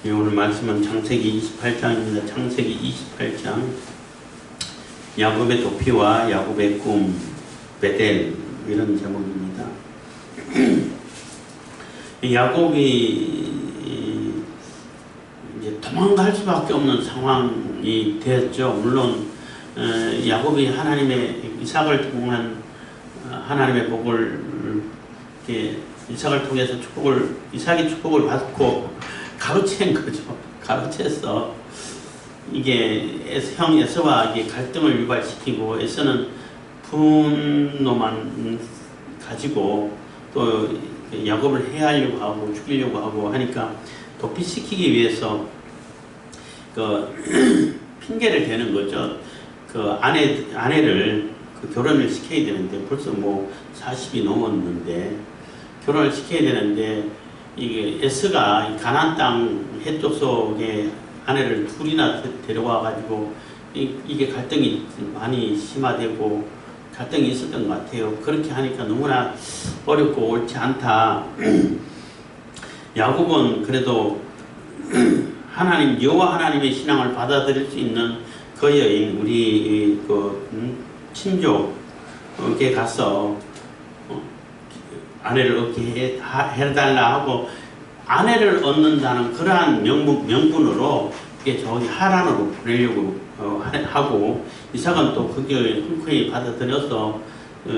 오늘 말씀은 창세기 28장입니다. 창세기 28장 야곱의 도피와 야곱의 꿈 베델 이런 제목입니다. 야곱이 이제 도망갈 수밖에 없는 상황이 되었죠. 물론 야곱이 하나님의 이삭을 통한 하나님의 복을 이삭을 통해서 이삭이 축복을 받고 가로챈 거죠. 가로챘어. 이게 형 에서와 이게 갈등을 유발시키고 에서는 분노만 가지고 또 야곱을 해하려고 하고 죽이려고 하고 하니까 도피시키기 위해서 그 핑계를 대는 거죠. 그 아내를 결혼을 시켜야 되는데 벌써 뭐 40이 넘었는데 결혼을 시켜야 되는데 이게 에스가 가나안 땅 해쪽 속에 아내를 둘이나 데려와 가지고 이게 갈등이 많이 심화되고 갈등이 있었던 것 같아요. 그렇게 하니까 너무나 어렵고 옳지 않다. 야곱은 그래도 하나님 여호와 하나님의 신앙을 받아들일 수 있는 그 여인 우리 친족에 가서 아내를 얻게 해달라 하고 아내를 얻는다는 그러한 명분으로 이게 저기 하란으로 보내려고 하고 이삭은 또 그게 흔쾌히 받아들여서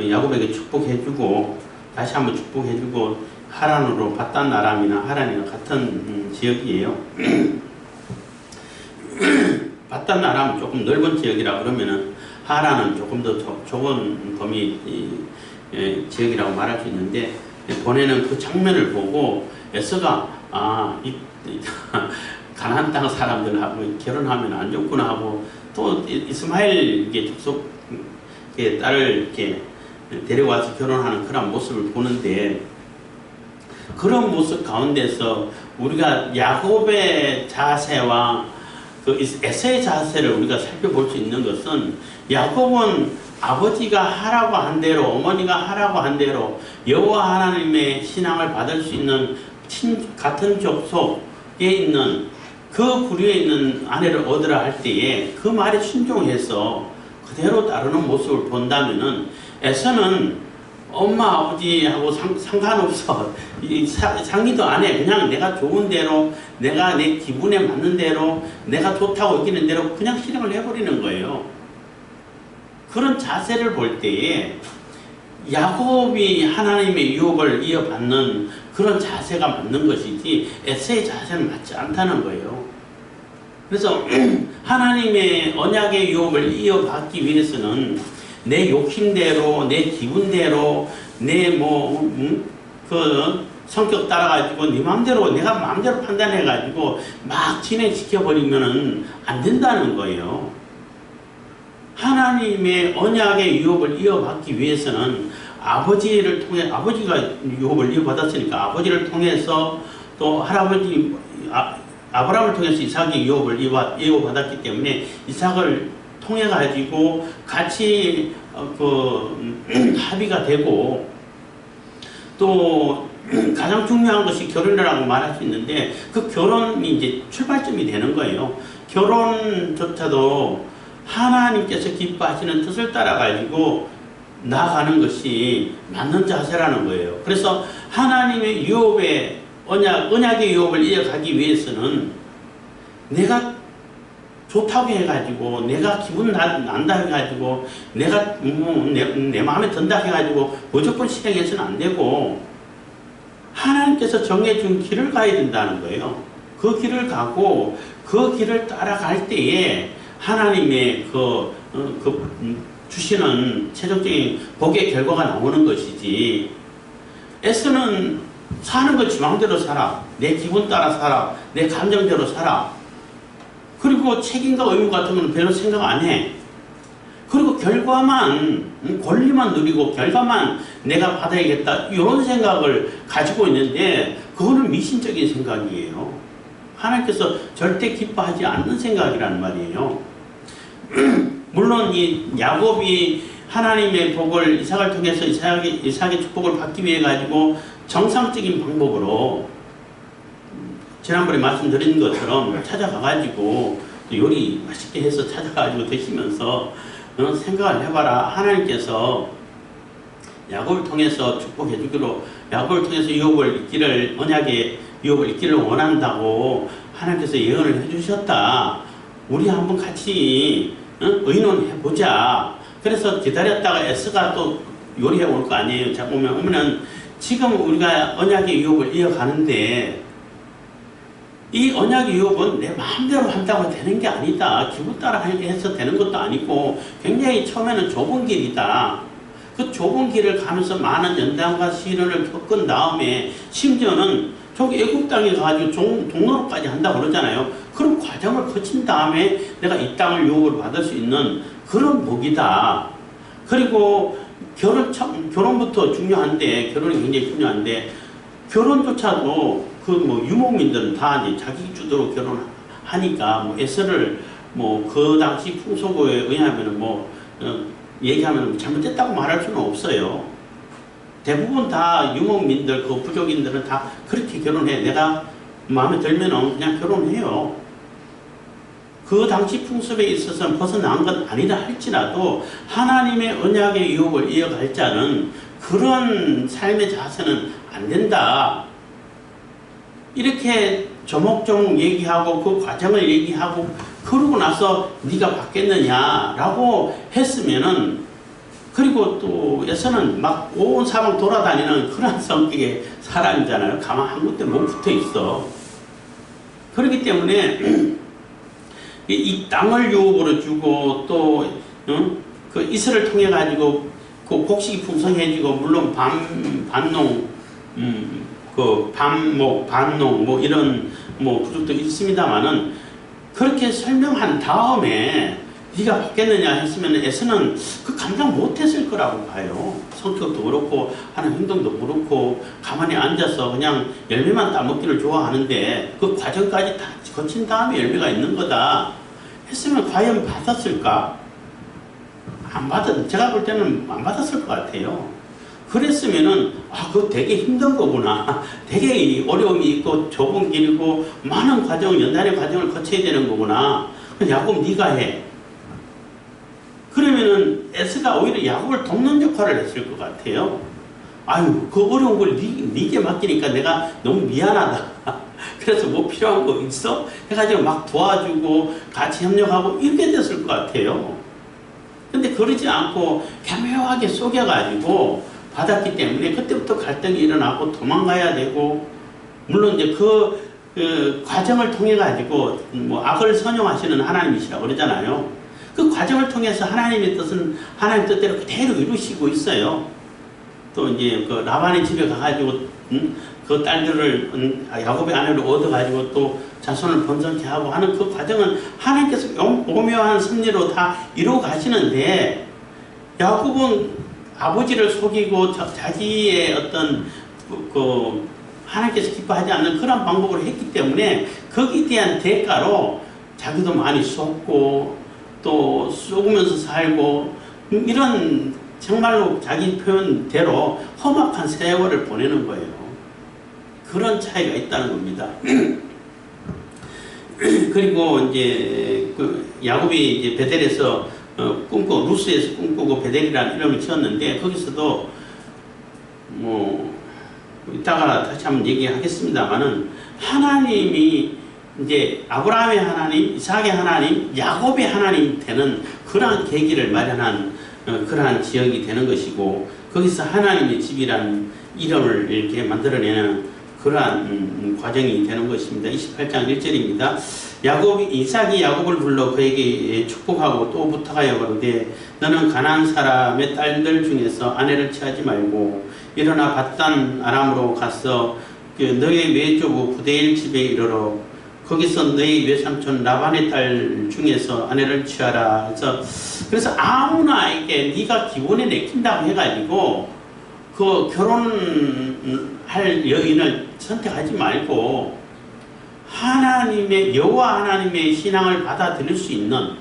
야곱에게 축복해주고 다시 한번 축복해주고 하란으로 바단 아람이나 하란이나 같은 지역이에요. 바단 아람은 조금 넓은 지역이라 그러면은 하란은 조금 더 좁은 범위 지역이라고 말할 수 있는데 보내는 그 장면을 보고 에서가 가나안 땅 사람들하고 결혼하면 안 좋구나 하고 또 이스마엘 족속 딸을 이렇게 데려와서 결혼하는 그런 모습을 보는데 그런 모습 가운데서 우리가 야곱의 자세와 그 에서의 자세를 우리가 살펴볼 수 있는 것은 야곱은 아버지가 하라고 한 대로 어머니가 하라고 한 대로 여호와 하나님의 신앙을 받을 수 있는 같은 족속에 있는 그 부류에 있는 아내를 얻으라 할 때에 그 말에 순종해서 그대로 따르는 모습을 본다면은 에서는 엄마 아버지하고 상관없어 상의도 안 해. 그냥 내가 좋은 대로 내가 내 기분에 맞는 대로 내가 좋다고 여기는 대로 그냥 실행을 해버리는 거예요. 그런 자세를 볼 때에 야곱이 하나님의 유혹을 이어받는 그런 자세가 맞는 것이지 에서의 자세는 맞지 않다는 거예요. 그래서 하나님의 언약의 유혹을 이어받기 위해서는 내 욕심대로 내 기분대로 내 그 성격 따라가지고 네 마음대로 내가 마음대로 판단해가지고 막 진행시켜버리면은 안 된다는 거예요. 하나님의 언약의 유혹을 이어받기 위해서는 아버지를 통해 아버지가 유혹을 이어받았으니까 아버지를 통해서 또 할아버지 아브라함을 통해서 이삭이 유혹을 이어받았기 때문에 이삭을 통해 가지고 같이 합의가 되고 또 가장 중요한 것이 결혼이라고 말할 수 있는데 그 결혼이 이제 출발점이 되는 거예요. 결혼조차도 하나님께서 기뻐하시는 뜻을 따라가지고 나아가는 것이 맞는 자세라는 거예요. 그래서 하나님의 유업의 언약의 유업을 이어가기 위해서는 내가 좋다고 해가지고 내가 기분 난다 해가지고 내가 내 마음에 든다 해가지고 무조건 실행해서는 안 되고 하나님께서 정해준 길을 가야 된다는 거예요. 그 길을 가고 그 길을 따라갈 때에 하나님의 주시는 최종적인 복의 결과가 나오는 것이지 에서는 사는 거 지 마음대로 살아. 내 기분 따라 살아. 내 감정대로 살아. 그리고 책임과 의무 같은 건 별로 생각 안 해. 그리고 결과만 권리만 누리고 결과만 내가 받아야겠다 이런 생각을 가지고 있는데 그거는 미신적인 생각이에요. 하나님께서 절대 기뻐하지 않는 생각이란 말이에요. 물론 이 야곱이 하나님의 복을 이삭을 통해서 이삭의 축복을 받기 위해 가지고 정상적인 방법으로 지난번에 말씀드린 것처럼 찾아가가지고 요리 맛있게 해서 찾아가지고 드시면서 생각을 해봐라. 하나님께서 야곱을 통해서 축복해 주기로, 야곱을 통해서 유업을 있기를, 언약의 유업을 있기를 원한다고 하나님께서 예언을 해주셨다. 우리 한번 같이 의논해보자. 그래서 기다렸다가 에스가 또 요리해 올 거 아니에요. 자, 오면은 지금 우리가 언약의 유업을 이어가는데, 이 언약의 유업은 내 마음대로 한다고 되는 게 아니다. 기분 따라 해서 되는 것도 아니고 굉장히 처음에는 좁은 길이다. 그 좁은 길을 가면서 많은 연단과 시련을 겪은 다음에 심지어는 저기 애국 땅에 가가지고 동로로까지 한다고 그러잖아요. 그런 과정을 거친 다음에 내가 이 땅을 유업을 받을 수 있는 그런 복이다. 그리고 결혼부터 중요한데, 결혼이 굉장히 중요한데, 결혼조차도 그 유목민들은 다 이제 자기 주도로 결혼하니까 에서를 그 당시 풍속에 의하면은 얘기하면 잘못됐다고 말할 수는 없어요. 대부분 다 유목민들, 그 부족인들은 다 그렇게 결혼해. 내가 마음에 들면은 그냥 결혼해요. 그 당시 풍습에 있어서는 벗어난 건 아니다 할지라도 하나님의 언약의 유업을 이어갈 자는 그런 삶의 자세는 안 된다. 이렇게 조목조목 얘기하고 그 과정을 얘기하고 그러고 나서 네가 받겠느냐라고 했으면은, 그리고 또 에서는 막 온 사방 돌아다니는 그런 성격의 사람이잖아요. 가만 한 군데 못 붙어 있어. 그렇기 때문에 이 땅을 유업으로 주고 또 그 이슬을 통해 가지고 그 곡식이 풍성해지고, 물론 반농 그 반목, 반농 이런 부족도 있습니다만은, 그렇게 설명한 다음에 네가 받겠느냐 했으면 에서는 그 감당 못했을 거라고 봐요. 성격도 그렇고 하는 행동도 그렇고 가만히 앉아서 그냥 열매만 따먹기를 좋아하는데 그 과정까지 다 거친 다음에 열매가 있는 거다 했으면 과연 받았을까? 제가 볼 때는 안 받았을 것 같아요. 그랬으면은 그거 되게 힘든 거구나. 되게 어려움이 있고 좁은 길이고 많은 연단의 과정을 거쳐야 되는 거구나. 야곱 네가 해. 그러면은 에스가 오히려 야곱을 돕는 역할을 했을 것 같아요. 아유, 그 어려운 걸 네게 맡기니까 내가 너무 미안하다. 그래서 필요한 거 있어? 해가지고 막 도와주고 같이 협력하고 이렇게 됐을 것 같아요. 근데 그러지 않고 교묘하게 속여가지고 받았기 때문에 그때부터 갈등이 일어나고 도망가야 되고, 물론 이제 그 과정을 통해 가지고 악을 선용하시는 하나님이시라고 그러잖아요. 그 과정을 통해서 하나님의 뜻은 하나님 뜻대로 그대로 이루시고 있어요. 또 이제 그 라반의 집에 가가지고 그 딸들을 야곱의 아내를 얻어가지고 또 자손을 번성케 하고 하는 그 과정은 하나님께서 오묘한 섭리로 다 이루어 가시는데, 야곱은 아버지를 속이고 자기의 어떤 하나님께서 기뻐하지 않는 그런 방법을 했기 때문에 거기에 대한 대가로 자기도 많이 속고 또 속으면서 살고 이런 정말로 자기 표현대로 험악한 세월을 보내는 거예요. 그런 차이가 있다는 겁니다. 그리고 이제 야곱이 이제 베델에서 루스에서 꿈꾸고 베델이라는 이름을 지었는데, 거기서도 이따가 다시 한번 얘기하겠습니다만은, 하나님이 이제 아브라함의 하나님, 이삭의 하나님, 야곱의 하나님 되는 그러한 계기를 마련한 그러한 지역이 되는 것이고, 거기서 하나님의 집이라는 이름을 이렇게 만들어내는 그러한 과정이 되는 것입니다. 28장 1절입니다. 이삭이 야곱을 불러 그에게 축복하고 또 부탁하여 가로되 너는 가나안 사람의 딸들 중에서 아내를 취하지 말고 일어나 팟단 아람으로 가서 너의 외조부 부데일 집에 이르러 거기서 너희 외삼촌 라반의 딸 중에서 아내를 취하라. 그래서 아무나에게 네가 기원에 내킨다고 해가지고 그 결혼할 여인을 선택하지 말고 하나님의 여호와 하나님의 신앙을 받아들일 수 있는,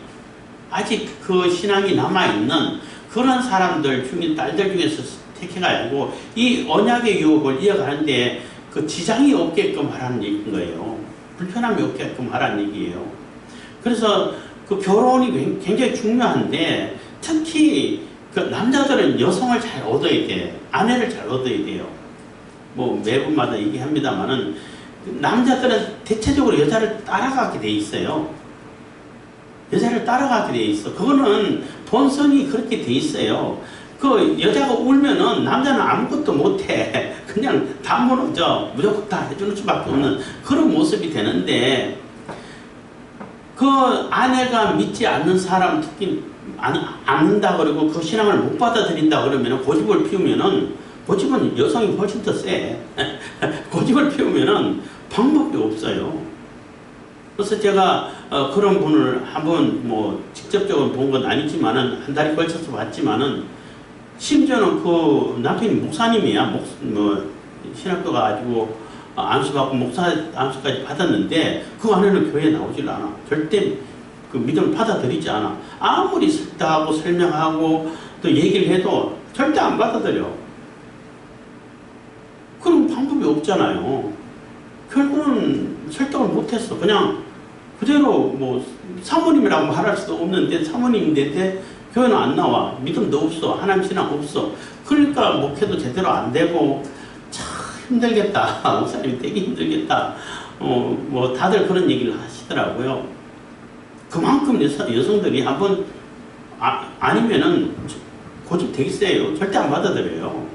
아직 그 신앙이 남아있는 그런 사람들 중에 딸들 중에서 택해가지고 이 언약의 유업을 이어가는데 그 지장이 없게끔 하라는 얘기인 거예요. 불편함이 없게끔 하라는 얘기예요. 그래서 그 결혼이 굉장히 중요한데 특히 그 남자들은 여성을 잘 얻어야 돼. 아내를 잘 얻어야 돼요. 뭐 매분마다 얘기합니다만은 남자들은 대체적으로 여자를 따라가게 돼 있어요. 여자를 따라가게 돼 있어. 그거는 본성이 그렇게 돼 있어요. 그 여자가 울면은 남자는 아무것도 못해. 그냥 다 무너져. 무조건 다 해주는 수밖에 없는 그런 모습이 되는데 그 아내가 믿지 않는 사람 특히 않는다 그러고 그 신앙을 못 받아들인다 그러면 고집을 피우면은 고집은 여성이 훨씬 더 세. 고집을 피우면은 방법이 없어요. 그래서 제가 그런 분을 한번 뭐 직접적으로 본 건 아니지만은 한 달에 걸쳐서 봤지만은 심지어는 그 남편이 목사님이야. 뭐 신학교 가지고 안수받고 목사 안수까지 받았는데 그 안에는 교회에 나오질 않아. 절대 그 믿음을 받아들이지 않아. 아무리 설득하고 설명하고 또 얘기를 해도 절대 안 받아들여. 그럼 방법이 없잖아요. 결국은 설득을 못했어. 그냥 그대로 뭐 사모님이라고 말할 수도 없는데 사모님인데 교회는 안 나와. 믿음도 없어. 하나님 신앙 없어. 그러니까 목회도 제대로 안 되고 참 힘들겠다. 목사님이 되게 힘들겠다. 뭐 다들 그런 얘기를 하시더라고요. 그만큼 여성들이 한번 아니면은 고집 되게 세요. 절대 안 받아들여요.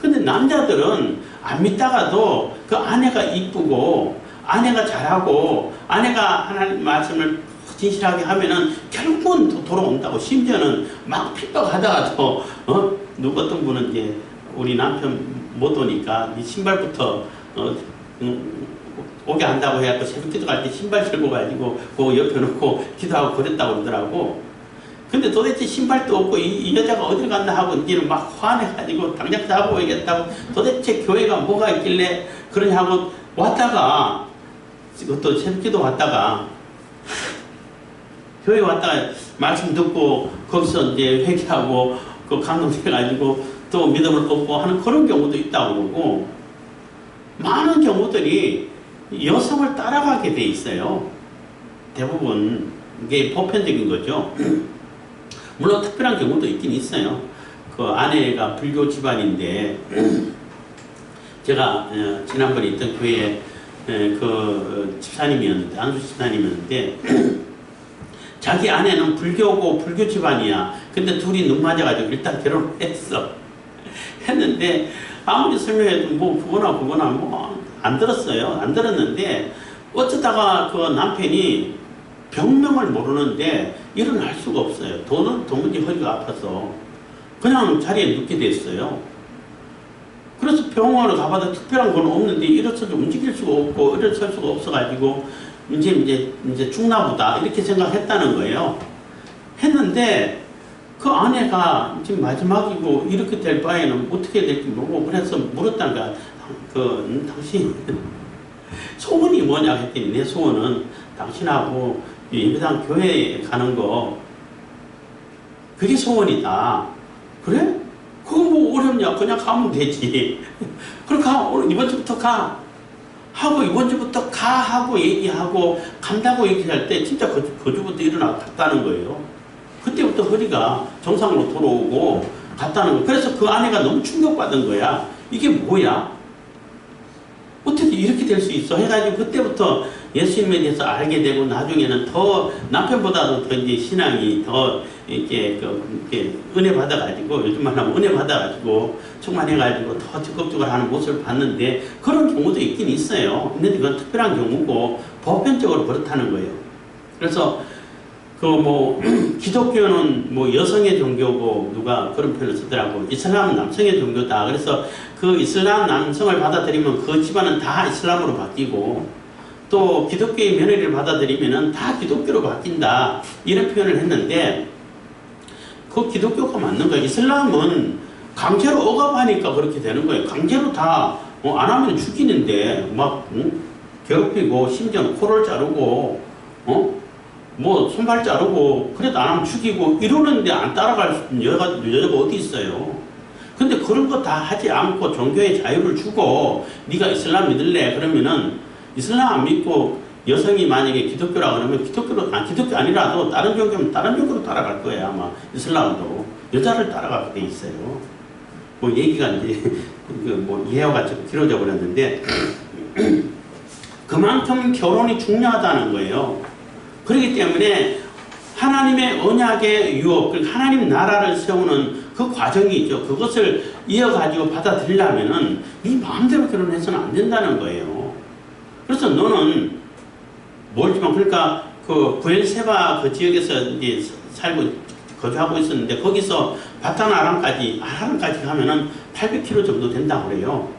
근데 남자들은 안 믿다가도 그 아내가 이쁘고 아내가 잘하고 아내가 하나님 말씀을 진실하게 하면은 결국은 돌아온다고. 심지어는 막 핍박하다가도 누구 어떤 분은 이제 우리 남편 못 오니까 이 신발부터 오게 한다고 해갖고 새벽 기도 갈 때 신발 들고 가지고 그 옆에 놓고 기도하고 그랬다고 그러더라고. 근데 도대체 신발도 없고 이 여자가 어딜 갔나 하고 이제는 막 화내가지고 당장 잡아오겠다고. 도대체 교회가 뭐가 있길래 그러냐고 왔다가 또 새벽 기도 왔다가 교회 왔다가 말씀 듣고 거기서 이제 회개하고 그 감동돼가지고 또 믿음을 얻고 하는 그런 경우도 있다고 그러고 많은 경우들이 여성을 따라가게 돼 있어요. 대부분 이게 보편적인 거죠. 물론 특별한 경우도 있긴 있어요. 그 아내가 불교 집안인데 제가 지난번에 있던 교회에 그 집사님이었는데 안수 집사님이었는데 자기 아내는 불교고 불교 집안이야. 근데 둘이 눈 맞아가지고 일단 결혼을 했어. 했는데 아무리 설명해도 뭐 그거나 뭐 안 들었어요. 안 들었는데 어쩌다가 그 남편이 병명을 모르는데 일어날 수가 없어요. 도무지 허리가 아파서 그냥 자리에 눕게 됐어요. 그래서 병원을 가봐도 특별한 건 없는데 일어서도 움직일 수가 없고 일어설 수가 없어가지고 이제 죽나 보다 이렇게 생각했다는 거예요. 했는데 그 아내가 지금 마지막이고 이렇게 될 바에는 어떻게 될지 모르고 그래서 물었다는 거야. 당신 소원이 뭐냐 했더니 내 소원은 당신하고 예배당 교회에 가는 거 그게 소원이다. 그래? 그거 뭐 어렵냐? 그냥 가면 되지. 그럼 오늘 이번 주부터 가. 하고 이번 주부터 가 하고 얘기하고 간다고 얘기할 때 진짜 그 주부터 일어나고 갔다는 거예요. 그때부터 허리가 정상으로 돌아오고 갔다는 거예요. 그래서 그 아내가 너무 충격받은 거야. 이게 뭐야? 어떻게 이렇게 될 수 있어? 해가지고 그때부터 예수님에 대해서 알게 되고 나중에는 더 남편보다도 더 이제 신앙이 더 이렇게 은혜 받아가지고 요즘 말하면 은혜 받아가지고 충만해가지고 더 적극적으로 하는 모습을 봤는데 그런 경우도 있긴 있어요. 근데 그건 특별한 경우고 보편적으로 그렇다는 거예요. 그래서 기독교는 뭐 여성의 종교고 누가 그런 표현을 쓰더라고. 이슬람은 남성의 종교다. 그래서 그 이슬람 남성을 받아들이면 그 집안은 다 이슬람으로 바뀌고 또 기독교의 며느리를 받아들이면 다 기독교로 바뀐다. 이런 표현을 했는데 그 기독교가 맞는 거예요. 이슬람은 강제로 억압하니까 그렇게 되는 거예요. 강제로 다 안 하면 죽이는데 막 괴롭히고 심지어는 코를 자르고 뭐 손발 자르고 그래도 안 하면 죽이고 이러는데 안 따라갈 수 있는 여자가 어디 있어요. 근데 그런 거 다 하지 않고 종교의 자유를 주고 네가 이슬람 믿을래? 그러면은 이슬람 안 믿고 여성이 만약에 기독교라 그러면 기독교 아니라도 다른 종교면 다른 종교로 따라갈 거예요. 아마 이슬람도 여자를 따라가게 돼 있어요. 뭐 얘기가 이제 뭐 이해가 좀 길어져 버렸는데 그만큼 결혼이 중요하다는 거예요. 그렇기 때문에 하나님의 언약의 유업, 하나님 나라를 세우는 그 과정이 있죠. 그것을 이어가지고 받아들이려면은 네 마음대로 결혼해서는 안 된다는 거예요. 그래서 너는 멀지만, 그러니까 그 부엘세바 그 지역에서 이제 살고 거주하고 있었는데 거기서 바탄 아람까지 가면은 800km 정도 된다고 그래요.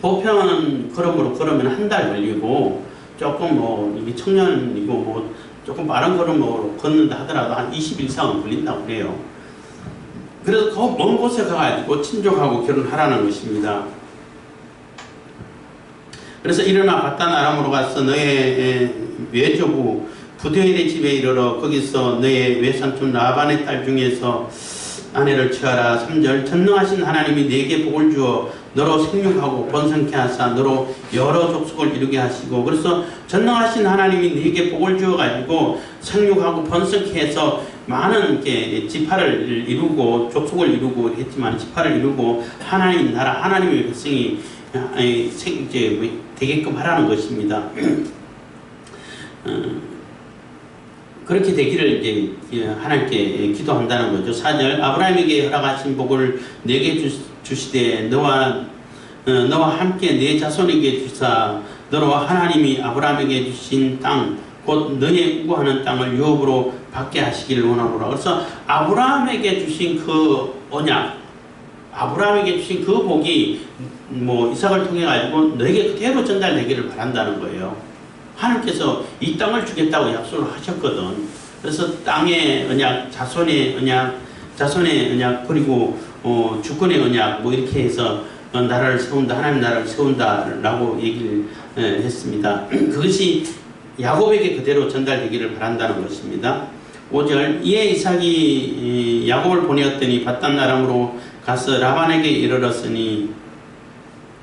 보편 걸음으로 걸으면 한 달 걸리고, 조금 뭐 이게 청년이고 뭐 조금 빠른 걸음으로 걷는다 하더라도 한 20일 이상은 걸린다고 그래요. 그래서 그 먼 곳에 가가지고 친족하고 결혼하라는 것입니다. 그래서 일어나 바탄 아람으로 가서 너의 외조부 부두엘의 집에 이르러 거기서 너의 외삼촌 라반의 딸 중에서 아내를 취하라. 3절 전능하신 하나님이 네게 복을 주어 너로 생육하고 번성케 하사 너로 여러 족속을 이루게 하시고, 그래서 전능하신 하나님이 네게 복을 주어 가지고 생육하고 번성케 해서 많은 지파를 이루고 족속을 이루고 했지만 지파를 이루고 하나님 나라 하나님의 백성이 되게끔 하라는 것입니다. 그렇게 되기를 이제 하나님께 기도한다는 거죠. 4절 아브라함에게 허락하신 복을 내게 주시되 너와 함께 내 자손에게 주사 너로 하나님이 아브라함에게 주신 땅 곧 너의 우고하는 땅을 유업으로 받게 하시기를 원하노라. 그래서 아브라함에게 주신 그 언약, 아브라함에게 주신 그 복이 뭐 이삭을 통해 가지고 너에게 그대로 전달되기를 바란다는 거예요. 하나님께서 이 땅을 주겠다고 약속을 하셨거든. 그래서 땅의 언약, 자손의 언약, 그리고 주권의 언약, 뭐 이렇게 해서 나라를 세운다, 하나님 나라를 세운다라고 얘기를 했습니다. 그것이 야곱에게 그대로 전달되기를 바란다는 것입니다. 5절 이에 이삭이 야곱을 보내었더니 바단 아람으로 가서 라반에게 이르렀으니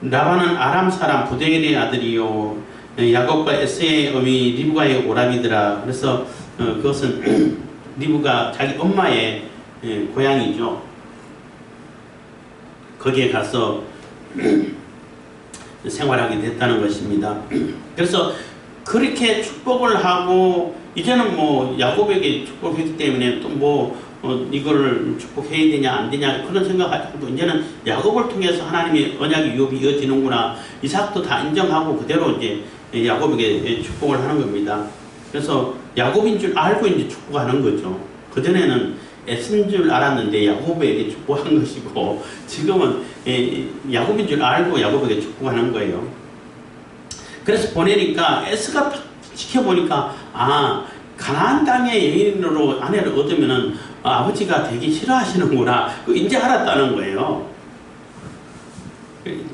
라반은 아람 사람 부데엘의 아들이요 야곱과 에서의 어미 리브가의 오라비더라. 그래서 그것은 리브가 자기 엄마의 고향이죠. 거기에 가서 생활하게 됐다는 것입니다. 그래서 그렇게 축복을 하고 이제는 뭐 야곱에게 축복했기 때문에 또 뭐 이거를 축복해야 되냐 안 되냐 그런 생각하고 이제는 야곱을 통해서 하나님의 언약의 유업이 이어지는구나. 이삭도 다 인정하고 그대로 이제 야곱에게 축복을 하는 겁니다. 그래서 야곱인 줄 알고 이제 축복하는 거죠. 그전에는 애쓴 줄 알았는데 야곱에게 축복한 것이고 지금은 야곱인 줄 알고 야곱에게 축복하는 거예요. 그래서 보내니까 에스가 딱 지켜보니까 가나안 땅의 여인으로 아내를 얻으면은 아버지가 되게 싫어하시는구나. 이제 알았다는 거예요.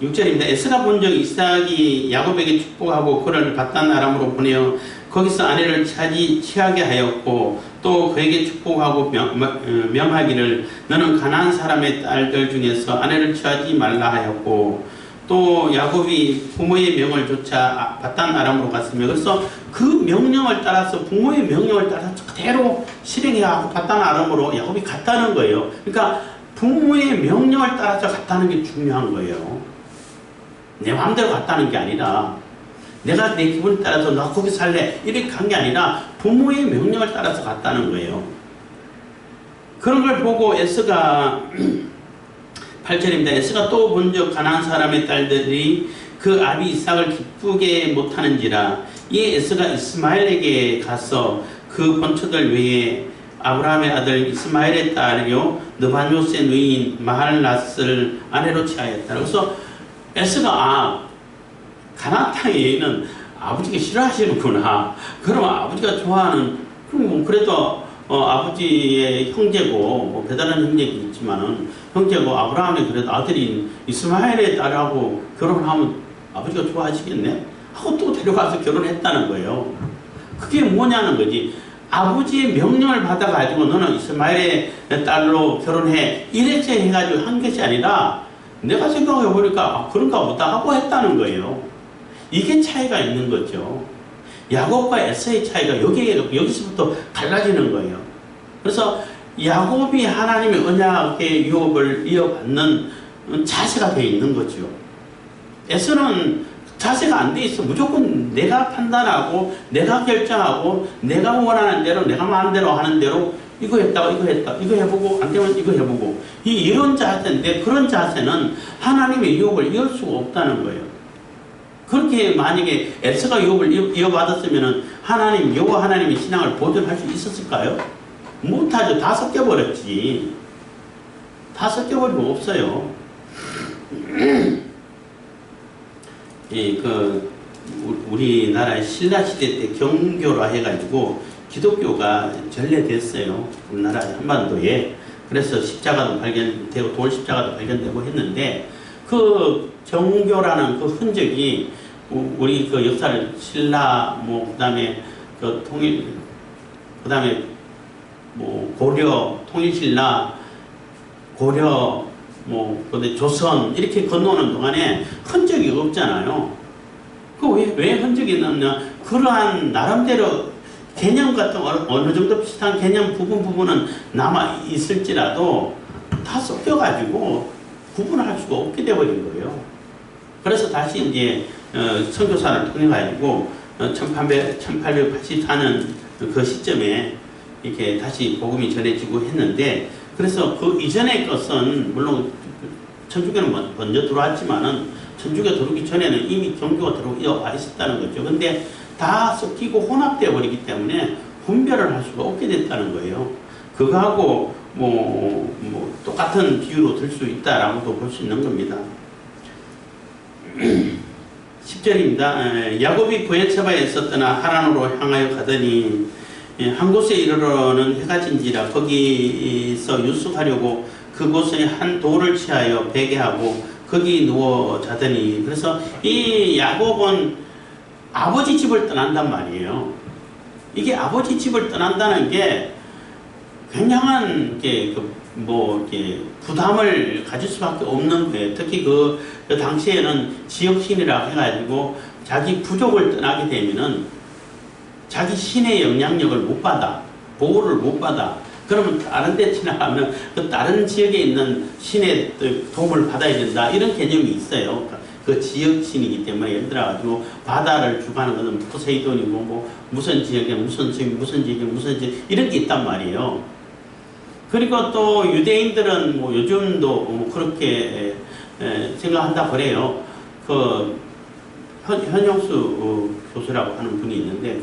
6절입니다. 에스가 본 적 이삭이 야곱에게 축복하고 그를 바단 아람으로 보내어 거기서 아내를 취하게 하였고 또 그에게 축복하고 명하기를 너는 가나안 사람의 딸들 중에서 아내를 취하지 말라 하였고 또 야곱이 부모의 명을 좇아 바단 아람으로 갔으며 그래서 그 명령을 따라서 부모의 명령을 따라서 그대로 실행해야 하고 바단 아람으로 야곱이 갔다는 거예요. 그러니까 부모의 명령을 따라서 갔다는 게 중요한 거예요. 내 마음대로 갔다는 게 아니라 내가 내 기분에 따라서 나 거기 살래 이렇게 간 게 아니라 부모의 명령을 따라서 갔다는 거예요. 그런 걸 보고 에스가 8절입니다. 에스가 또 본즉 가나안 사람의 딸들이 그 아비 이삭을 기쁘게 못하는지라 이에 에스가 이스마엘에게 가서 그 본처들 외에 아브라함의 아들 이스마엘의 딸이요 느바뇨스의 누이인 마할랏을 아내로 취하였다. 그래서 에스가 가나안 땅의 여인은 아버지가 싫어하시는구나. 그럼 아버지가 좋아하는 그래도 아버지의 형제고 뭐 배다른 형제도 있지만은 형제고 아브라함의 그래도 아들인 이스마엘의 딸하고 결혼하면 아버지가 좋아하시겠네? 하고 또 데려가서 결혼했다는 거예요. 그게 뭐냐는 거지. 아버지의 명령을 받아가지고 너는 이스마엘의 딸로 결혼해 이렇게 해가지고 한 것이 아니라 내가 생각해보니까 그런가 보다 하고 했다는 거예요. 이게 차이가 있는 거죠. 야곱과 에서의 차이가 여기서부터 갈라지는 거예요. 그래서 야곱이 하나님의 언약의 유업을 이어받는 자세가 되어 있는 거죠. 에서는 자세가 안 돼 있어. 무조건 내가 판단하고 내가 결정하고 내가 원하는 대로 내가 마음대로 하는 대로 이거 했다가 이거 했다 이거 해보고 안 되면 이거 해보고 이런 자세인데, 그런 자세는 하나님의 유업을 이을 수가 없다는 거예요. 그렇게 만약에 에서가 유업을 이어받았으면 여호와 하나님의 신앙을 보존할 수 있었을까요? 못하죠. 다 섞여버렸지. 다 섞여버리고 없어요. 우리나라의 신라시대 때 경교라 해가지고 기독교가 전래됐어요. 우리나라 한반도에. 그래서 십자가도 발견되고 돌십자가도 발견되고 했는데, 그 정교라는 그 흔적이 우리 그 역사를 신라, 그다음에 그 통일, 그다음에 고려, 통일신라, 고려, 근데 조선 이렇게 건너오는 동안에 흔적이 없잖아요. 왜 흔적이 없냐? 그러한 나름대로 개념 같은 어느 정도 비슷한 개념 부분은 남아 있을지라도 다 섞여가지고 구분할 수가 없게 되어버린 거예요. 그래서 다시 이제 선교사를 통해 가지고 1884년 그 시점에 이렇게 다시 복음이 전해지고 했는데, 그래서 그 이전의 것은 물론 천주교는 먼저 들어왔지만은 천주교 들어오기 전에는 이미 종교가 들어와 있었다는 거죠. 근데 다 섞이고 혼합되어 버리기 때문에 분별을 할 수가 없게 됐다는 거예요. 그거하고 똑같은 비유로 들 수 있다라고도 볼 수 있는 겁니다. 10절입니다. 야곱이 부엘세바에 있었더나 하란으로 향하여 가더니 한 곳에 이르러는 해가 진지라 거기서 유숙하려고 그곳에 한 돌을 취하여 베개하고 거기 누워 자더니, 그래서 이 야곱은 아버지 집을 떠난단 말이에요. 이게 아버지 집을 떠난다는 게 굉장한 부담을 가질 수밖에 없는 거예요. 특히 그 당시에는 지역신이라 해가지고 자기 부족을 떠나게 되면은 자기 신의 영향력을 못 받아, 보호를 못 받아. 그러면 다른 데 지나가면 그 다른 지역에 있는 신의 도움을 받아야 된다, 이런 개념이 있어요. 그 지역신이기 때문에. 예를 들어가지고 바다를 주관하는 것은 포세이돈이고 무슨 지역에 무슨 지역에 무슨 지역 이런 게 있단 말이에요. 그리고 또 유대인들은 요즘도 그렇게 생각한다 그래요. 그 현영수 교수라고 하는 분이 있는데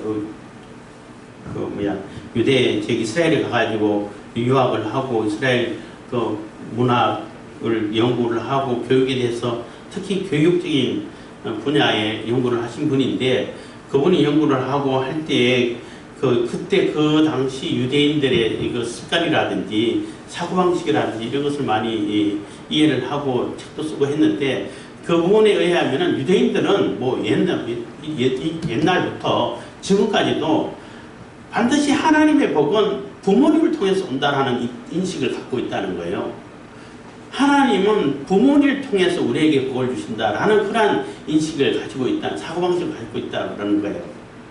유대 지역 이스라엘에 가가지고 유학을 하고 이스라엘 그 문학을 연구를 하고 교육에 대해서 특히 교육적인 분야에 연구를 하신 분인데, 그분이 연구를 하고 할 때에 그때 그 당시 유대인들의 그 습관이라든지 사고방식이라든지 이런 것을 많이 이해를 하고 책도 쓰고 했는데, 그 부분에 의하면은 유대인들은 옛날부터 지금까지도 반드시 하나님의 복은 부모님을 통해서 온다라는 인식을 갖고 있다는 거예요. 하나님은 부모님을 통해서 우리에게 복을 주신다라는 그런 인식을 가지고 있다, 사고방식을 가지고 있다는 거예요.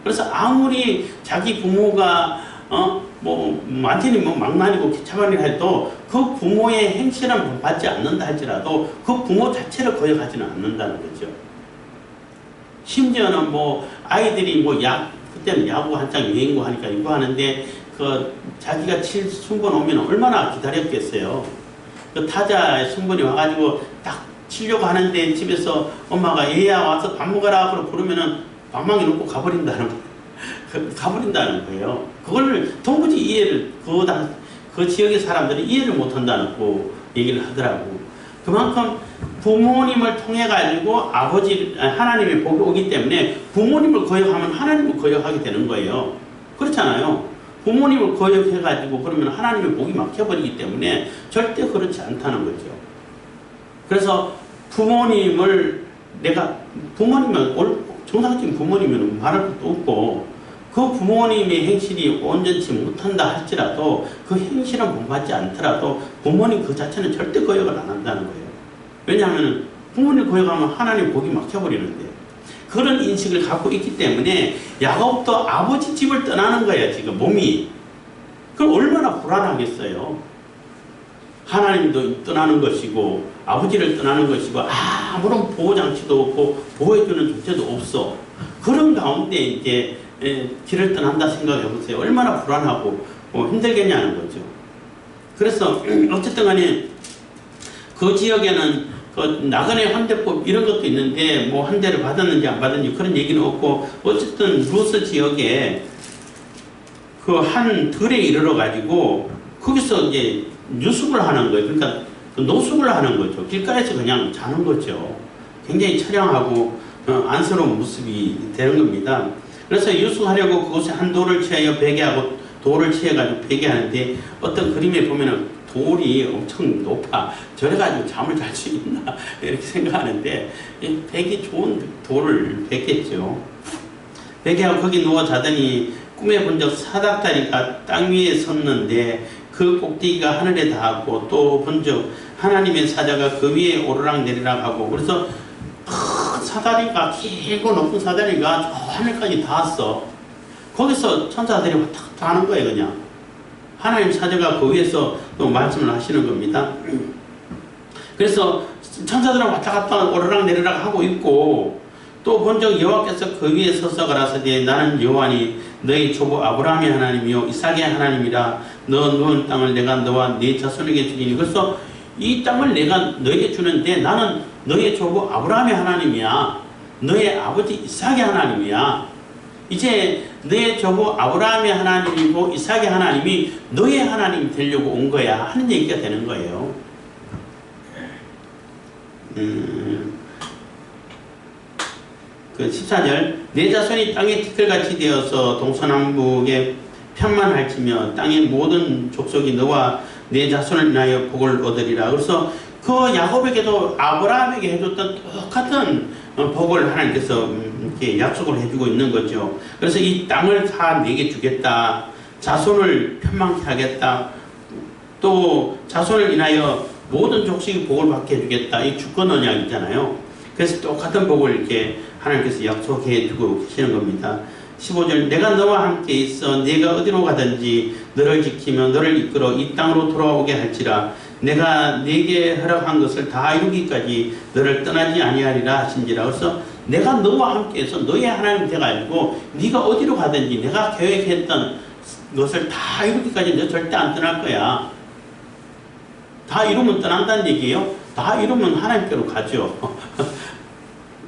그래서 아무리 자기 부모가 완전히 망나니고 기차만이라 해도 그 부모의 행실은 받지 않는다 할지라도 그 부모 자체를 거역하지는 않는다는 거죠. 심지어는 아이들이 그때는 야구 한창 유행고 하니까 이거 하는데 자기가 칠 순번 오면 얼마나 기다렸겠어요. 그 타자 순번이 와가지고 딱 치려고 하는데 집에서 엄마가 얘야 와서 밥 먹어라 그러고 부르면은 방망이 놓고 가버린다는 거예요. 그걸 도무지 이해를 그 지역의 사람들이 이해를 못한다고 얘기를 하더라고. 그만큼 부모님을 통해 가지고 하나님의 복이 오기 때문에 부모님을 거역하면 하나님을 거역하게 되는 거예요. 그렇잖아요. 부모님을 거역해 가지고 그러면 하나님의 복이 막혀버리기 때문에 절대 그렇지 않다는 거죠. 그래서 부모님은 정상적인 부모님은 말할 것도 없고, 그 부모님의 행실이 온전치 못한다 할지라도 그 행실은 본받지 않더라도 부모님 그 자체는 절대 거역을 안 한다는 거예요. 왜냐하면 부모님 거역하면 하나님 복이 막혀버리는데, 그 그런 인식을 갖고 있기 때문에 야곱도 아버지 집을 떠나는 거야, 지금 몸이. 그럼 얼마나 불안하겠어요. 하나님도 떠나는 것이고 아버지를 떠나는 것이고 아무런 보호장치도 없고 보호해주는 존재도 없어. 그런 가운데 이제 길을 떠난다 생각해 보세요. 얼마나 불안하고 힘들겠냐는 거죠. 그래서 어쨌든 간에 그 지역에는 그 나그네 환대법 이런 것도 있는데 뭐 환대를 받았는지 안 받았는지 그런 얘기는 없고, 어쨌든 루스 지역에 그 한 들에 이르러 가지고 거기서 이제 유숙을 하는 거예요. 그러니까 노숙을 하는 거죠. 길가에서 그냥 자는 거죠. 굉장히 처량하고 안쓰러운 모습이 되는 겁니다. 그래서 유숙하려고 그곳에 한 돌을 취하여 베개하고 돌을 취해가지고 베개하는데, 어떤 그림에 보면은 돌이 엄청 높아. 저래가지고 잠을 잘 수 있나 이렇게 생각하는데, 베기 좋은 돌을 베겠죠. 베개하고 거기 누워 자더니 꿈에 본 적 사닥다리가 땅 위에 섰는데 그 꼭대기가 하늘에 닿았고, 또 본 적 하나님의 사자가 그 위에 오르락 내리락 하고, 그래서 사다리가 길고 높은 사다리가 저 하늘까지 닿았어. 거기서 천사들이 왔다 갔다 하는 거예요. 그냥 하나님 사자가 그 위에서 또 말씀을 하시는 겁니다. 그래서 천사들은 왔다 갔다 오르락 내리락 하고 있고, 또 본 적 여호와께서 그 위에 서서 가라사대 나는 여호와니 너희 조부 아브라함의 하나님이요 이삭의 하나님이라. 너 누운 땅을 내가 너와 네 자손에게 주리니. 그래서 이 땅을 내가 너에게 주는데 나는 너의 조부 아브라함의 하나님이야. 너의 아버지 이삭의 하나님이야. 이제 너의 조부 아브라함의 하나님이고 이삭의 하나님이 너의 하나님이 되려고 온 거야 하는 얘기가 되는 거예요. 그 14절 내 자손이 땅의 티끌같이 되어서 동서남북에 편만할지며 땅의 모든 족속이 너와 내 자손을 인하여 복을 얻으리라. 그래서 그 야곱에게도 아브라함에게 해줬던 똑같은 복을 하나님께서 이렇게 약속을 해주고 있는 거죠. 그래서 이 땅을 다 내게 주겠다. 자손을 편만케 하겠다. 또 자손을 인하여 모든 족속이 복을 받게 해주겠다. 이 주권 언약이잖아요. 그래서 똑같은 복을 이렇게 하나님께서 약속해 주고 계시는 겁니다. 15절 내가 너와 함께 있어 네가 어디로 가든지 너를 지키며 너를 이끌어 이 땅으로 돌아오게 할지라. 내가 네게 허락한 것을 다 이루기까지 너를 떠나지 아니하리라 하신지라. 그래서 내가 너와 함께해서 너의 하나님 돼가지고 네가 어디로 가든지 내가 계획했던 것을 다 이루기까지 너 절대 안 떠날 거야. 다 이루면 떠난다는 얘기예요. 다 이루면 하나님께로 가죠.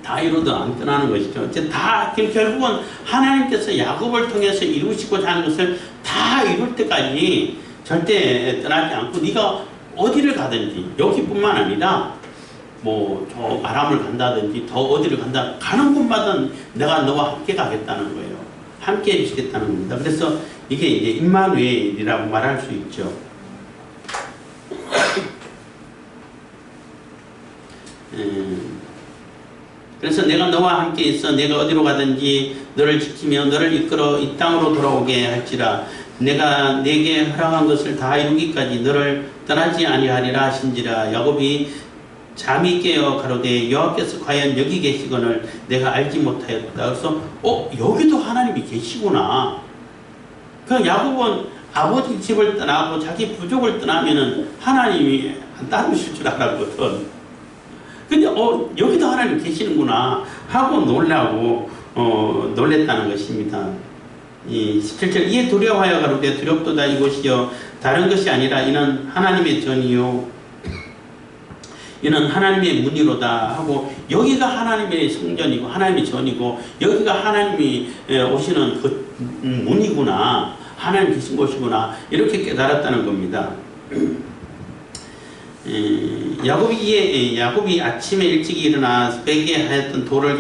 다 이루도 안 떠나는 것이죠. 이제 다 결국은 하나님께서 야곱을 통해서 이루시고자 하는 것을 다 이룰 때까지 절대 떠나지 않고 네가 어디를 가든지, 여기뿐만 아니라 뭐 저 아람을 간다든지 더 어디를 간다, 가는 곳마다 내가 너와 함께 가겠다는 거예요. 함께 해주시겠다는 겁니다. 그래서 이게 이제 임마누엘이라고 말할 수 있죠. 그래서 내가 너와 함께 있어 내가 어디로 가든지 너를 지키며 너를 이끌어 이 땅으로 돌아오게 할지라. 내가 네게 허락한 것을 다 이루기까지 너를 떠나지 아니하리라 하신지라. 야곱이 잠이 깨어 가로되 여호와께서 과연 여기 계시거늘 내가 알지 못하였다. 그래서 여기도 하나님이 계시구나. 그 야곱은 아버지 집을 떠나고 자기 부족을 떠나면은 하나님이 안 따르실 줄 알았거든. 근데 여기도 하나님 계시는구나 하고 놀라고 놀랬다는 것입니다. 이 17절 이에 두려워하여 가로되 두렵도다 이곳이여 다른 것이 아니라 이는 하나님의 전이요 이는 하나님의 문이로다 하고, 여기가 하나님의 성전이고 하나님의 전이고 여기가 하나님이 오시는 그 문이구나, 하나님 계신 곳이구나 이렇게 깨달았다는 겁니다. 야곱이 아침에 일찍 일어나 베개하였던 돌을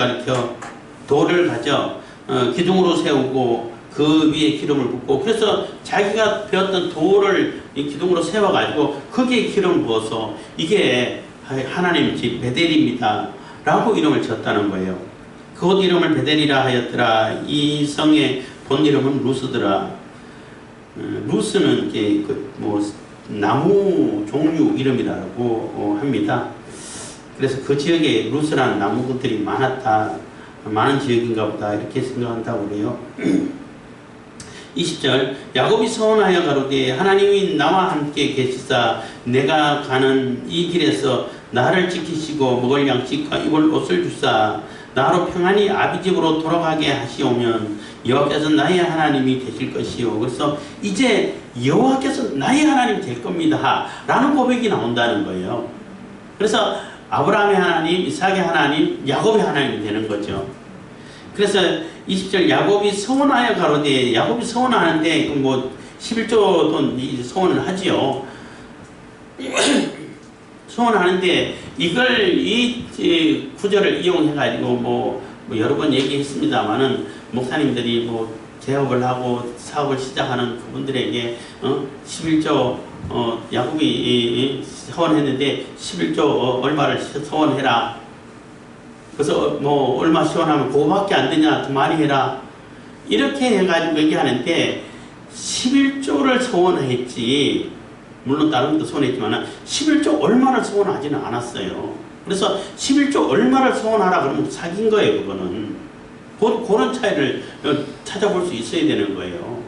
가져 기둥으로 세우고 그 위에 기름을 붓고, 그래서 자기가 배웠던 돌을 기둥으로 세워가지고 거기에 기름을 부어서 이게 하나님 집 베델입니다 라고 이름을 지었다는 거예요. 그곳 이름을 베델이라 하였더라. 이 성의 본 이름은 루스더라. 루스는 이게 나무 종류 이름이라고 합니다. 그래서 그 지역에 루스라는 나무들이 많았다 많은 지역인가 보다 이렇게 생각한다고 그래요. 20절 야곱이 서원하여 가로되 하나님이 나와 함께 계시사 내가 가는 이 길에서 나를 지키시고 먹을 양식과 입을 옷을 주사 나로 평안히 아비 집으로 돌아가게 하시오면 여호와께서 나의 하나님이 되실 것이요. 그래서 이제 여호와께서 나의 하나님이 될 겁니다 라는 고백이 나온다는 거예요. 그래서 아브라함의 하나님, 이삭의 하나님, 야곱의 하나님이 되는 거죠. 그래서 20절 야곱이 서원하여 가로되 야곱이 서원하는데 뭐 11조도 서원을 하지요. 서원하는데 이걸 이 구절을 이용해 가지고 뭐 여러 번 얘기했습니다만은 목사님들이 뭐 개업을 하고 사업을 시작하는 그분들에게 11조 야곱이 서원했는데 11조 얼마를 서원해라. 그래서 뭐 얼마 시원하면 그거밖에 안 되냐 더 많이 해라 이렇게 해가지고 얘기하는데 11조를 소원했지. 물론 다른 것도 소원했지만 11조 얼마를 소원하지는 않았어요. 그래서 11조 얼마를 소원하라 그러면 사귄 거예요. 그거는 그런 차이를 찾아볼 수 있어야 되는 거예요.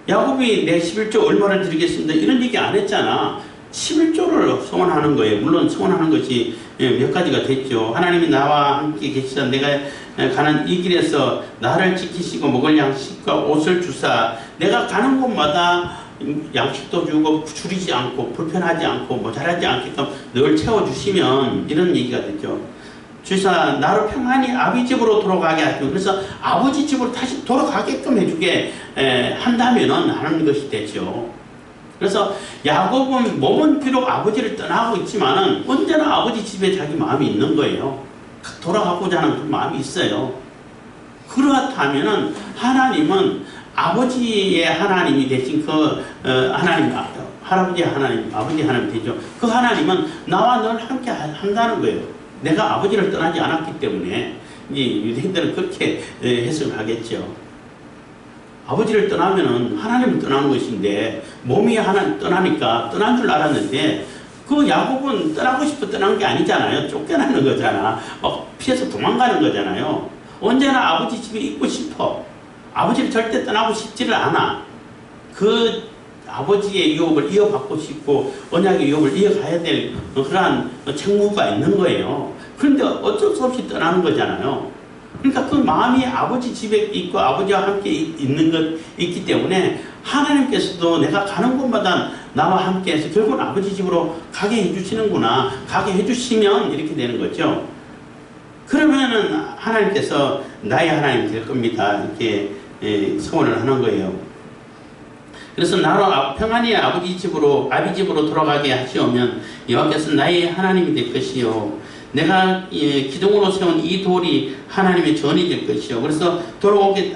야곱이 내 11조 얼마를 드리겠습니다 이런 얘기 안 했잖아. 11조를 소원하는 거예요. 물론 소원하는 것이 몇 가지가 됐죠. 하나님이 나와 함께 계시다 내가 가는 이 길에서 나를 지키시고 먹을 양식과 옷을 주사 내가 가는 곳마다 양식도 주고 줄이지 않고 불편하지 않고 모자라지 않게끔 늘 채워주시면 이런 얘기가 됐죠. 주사 나를 평안히 아비 집으로 돌아가게 하시고 그래서 아버지 집으로 다시 돌아가게끔 해주게 한다면은 하는 것이 되죠. 그래서 야곱은 몸은 비록 아버지를 떠나고 있지만은 언제나 아버지 집에 자기 마음이 있는 거예요. 돌아가고자 하는 그 마음이 있어요. 그렇다면은 하나님은 아버지의 하나님이 되신 그 하나님, 할아버지의 하나님, 아버지 하나님 되죠. 그 하나님은 나와 늘 함께 한다는 거예요. 내가 아버지를 떠나지 않았기 때문에 이 유대인들은 그렇게 해석을 하겠죠. 아버지를 떠나면은 하나님을 떠나는 것인데 몸이 하나 떠나니까 떠난 줄 알았는데 그 야곱은 떠나고 싶어 떠난 게 아니잖아요. 쫓겨나는 거잖아. 피해서 도망가는 거잖아요. 언제나 아버지 집에 있고 싶어. 아버지를 절대 떠나고 싶지를 않아. 그 아버지의 유업을 이어받고 싶고 언약의 유업을 이어가야 될 그러한 책무가 있는 거예요. 그런데 어쩔 수 없이 떠나는 거잖아요. 그러니까 그 마음이 아버지 집에 있고 아버지와 함께 있는 것 있기 때문에 하나님께서도 내가 가는 곳마다 나와 함께 해서 결국은 아버지 집으로 가게 해주시는구나. 가게 해주시면 이렇게 되는 거죠. 그러면은 하나님께서 나의 하나님이 될 겁니다. 이렇게 소원을 하는 거예요. 그래서 나로 평안히 아버지 집으로 돌아가게 하시오면 여호와께서 나의 하나님이 될 것이요. 내가 기둥으로 세운 이 돌이 하나님의 전이 될 것이요. 그래서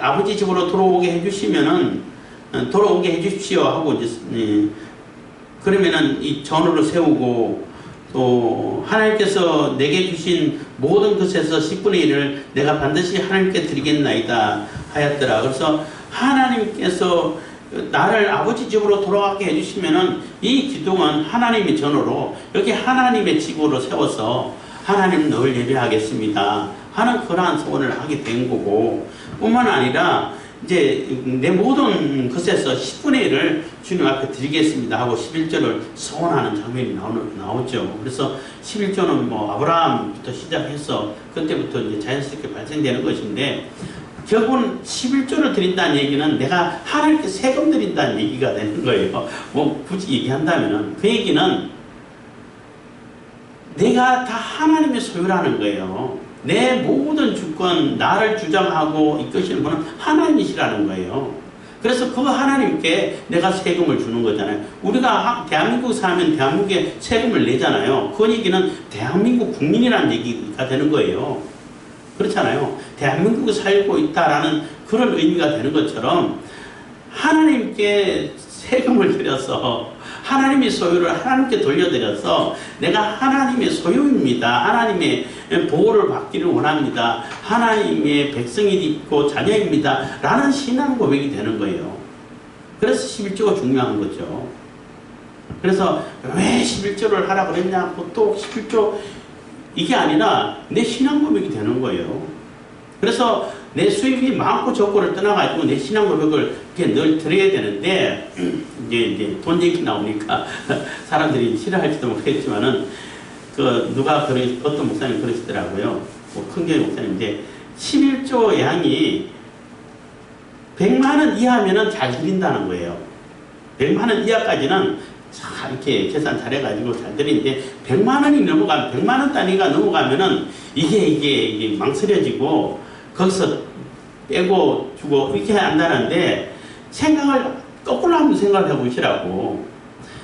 아버지 집으로 돌아오게 해주시면은 돌아오게 해주십시오 하고 이제 그러면은 이 전으로 세우고 또 하나님께서 내게 주신 모든 것에서 10분의 1을 내가 반드시 하나님께 드리겠나이다 하였더라. 그래서 하나님께서 나를 아버지 집으로 돌아가게 해주시면은 이 기둥은 하나님의 전으로 여기 하나님의 집으로 세워서 하나님 늘 예배하겠습니다 하는 그러한 소원을 하게 된 거고 뿐만 아니라 이제 내 모든 것에서 10분의 1을 주님 앞에 드리겠습니다 하고 11조를 소원하는 장면이 나오죠. 그래서 11조는 뭐 아브라함부터 시작해서 그때부터 이제 자연스럽게 발생되는 것인데 결국은 11조를 드린다는 얘기는 내가 하나님께 세금 드린다는 얘기가 되는 거예요. 뭐 굳이 얘기한다면은 그 얘기는 내가 다 하나님의 소유라는 거예요. 내 모든 주권, 나를 주장하고 이끄시는 분은 하나님이시라는 거예요. 그래서 그 하나님께 내가 세금을 주는 거잖아요. 우리가 대한민국 살면 대한민국에 세금을 내잖아요. 그 얘기는 대한민국 국민이라는 얘기가 되는 거예요. 그렇잖아요. 대한민국에 살고 있다라는 그런 의미가 되는 것처럼 하나님께 세금을 들여서 하나님의 소유를 하나님께 돌려드려서 내가 하나님의 소유입니다. 하나님의 보호를 받기를 원합니다. 하나님의 백성이 있고 자녀입니다. 라는 신앙 고백이 되는 거예요. 그래서 11조가 중요한 거죠. 그래서 왜 11조를 하라고 그랬냐? 또 11조 이게 아니라 내 신앙 고백이 되는 거예요. 그래서 내 수입이 많고 적고를 떠나가지고 내 신앙 고백을 이렇게 늘 드려야 되는데, 이제 돈 얘기 나오니까 사람들이 싫어할지도 모르겠지만은, 누가 어떤 목사님 그러시더라고요. 뭐 큰교회 목사님인데, 11조 양이 100만 원 이하면은 잘 드린다는 거예요. 100만 원 이하까지는 잘 이렇게 계산 잘해가지고 잘 드리는데 100만 원이 넘어가면 100만 원 단위가 넘어가면은 이게 망설여지고 거기서 빼고 주고 이렇게 한다는데 생각을 거꾸로 한번 생각을 해보시라고.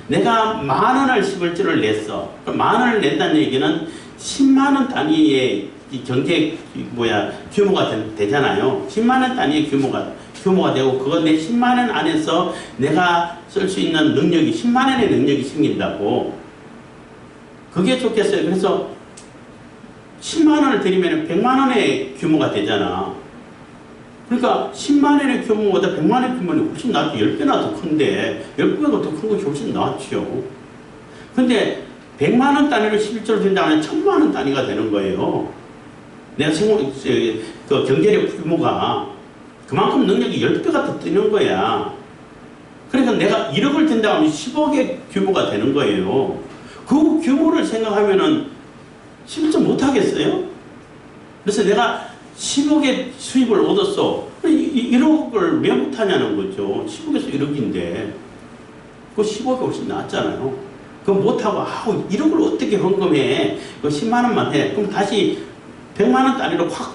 내가 10,000원을 11조를 냈어. 그럼 10,000원을 낸다는 얘기는 10만 원 단위의 경제 규모가 되잖아요. 10만 원 단위의 규모가 되고 그거 내 10만 원 안에서 내가 쓸 수 있는 능력이 10만 원의 능력이 생긴다고. 그게 좋겠어요. 그래서 10만 원을 드리면 100만 원의 규모가 되잖아. 그러니까 10만 원의 규모보다 100만 원의 규모는 훨씬 낫죠. 10배나 더 큰데 10배가 더 큰 것이 훨씬 낫죠. 근데 100만 원 단위로 11조를 준다면 1,000만 원 단위가 되는 거예요. 내가 그 경제력 규모가 그만큼 능력이 10배가 더 뜨는 거야. 그러니까 내가 1억을 든다고 하면 10억의 규모가 되는 거예요. 그 규모를 생각하면은 11조 못 하겠어요? 그래서 내가 10억의 수입을 얻었어. 1억을 왜 못하냐는 거죠. 10억에서 1억인데. 그 10억이 훨씬 낫잖아요. 그거 못하고, 1억을 어떻게 헌금해? 그 10만 원만 해. 그럼 다시 100만 원 단위로 확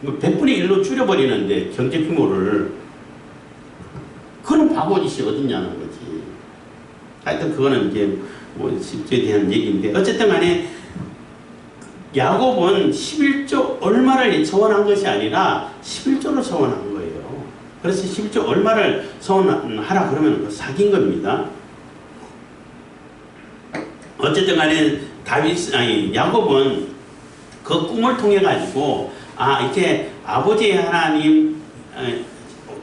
100분의 1로 줄여버리는데, 경제 규모를. 그런 바보짓이 어딨냐는 거지. 하여튼 그거는 이제 뭐 십조에 대한 얘기인데, 어쨌든 간에 야곱은 11조 얼마를 소원한 것이 아니라 11조를 소원한 거예요. 그래서 11조 얼마를 소원하라 그러면 사귄 겁니다. 어쨌든 간에 야곱은 그 꿈을 통해 가지고 이렇게 아버지의 하나님,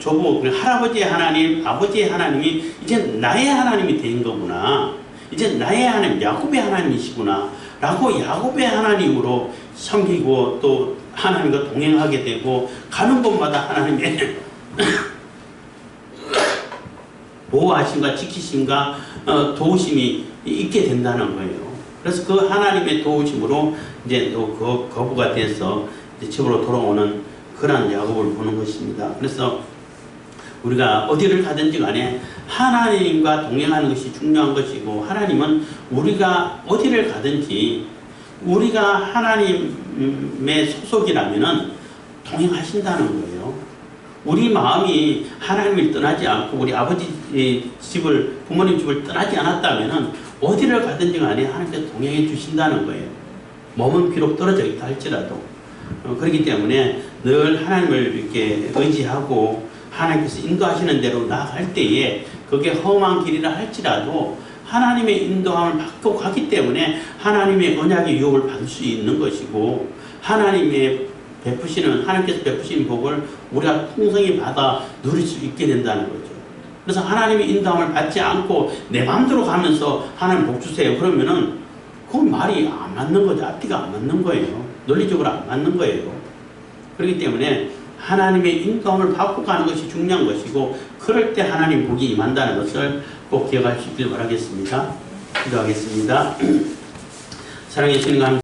할아버지의 하나님, 아버지의 하나님이 이제 나의 하나님이 된 거구나. 이제 나의 하나님, 야곱의 하나님이시구나 라고 야곱의 하나님으로 섬기고 또 하나님과 동행하게 되고 가는 곳마다 하나님의 보호하심과 지키심과 도우심이 있게 된다는 거예요. 그래서 그 하나님의 도우심으로 이제 또 거부가 돼서 이제 집으로 돌아오는 그런 야곱을 보는 것입니다. 그래서 우리가 어디를 가든지 간에 하나님과 동행하는 것이 중요한 것이고, 하나님은 우리가 어디를 가든지 우리가 하나님의 소속이라면은 동행하신다는 거예요. 우리 마음이 하나님을 떠나지 않고 우리 아버지 집을, 부모님 집을 떠나지 않았다면은 어디를 가든지 간에 하나님께서 동행해 주신다는 거예요. 몸은 비록 떨어져 있다 할지라도. 그렇기 때문에 늘 하나님을 이렇게 의지하고 하나님께서 인도하시는 대로 나아갈 때에 그게 험한 길이라 할지라도 하나님의 인도함을 받고 가기 때문에 하나님의 언약의 유업을 받을 수 있는 것이고, 하나님께서 베푸시는 복을 우리가 풍성히 받아 누릴 수 있게 된다는 거죠. 그래서 하나님의 인도함을 받지 않고 내 마음대로 가면서 하나님 복 주세요 그러면은 그건 말이 안 맞는 거죠. 앞뒤가 안 맞는 거예요. 논리적으로 안 맞는 거예요. 그렇기 때문에 하나님의 인도함을 받고 가는 것이 중요한 것이고, 그럴 때 하나님 복이 임한다는 것을 꼭 기억하시길 바라겠습니다. 기도하겠습니다. 사랑해 주님 감사합니다.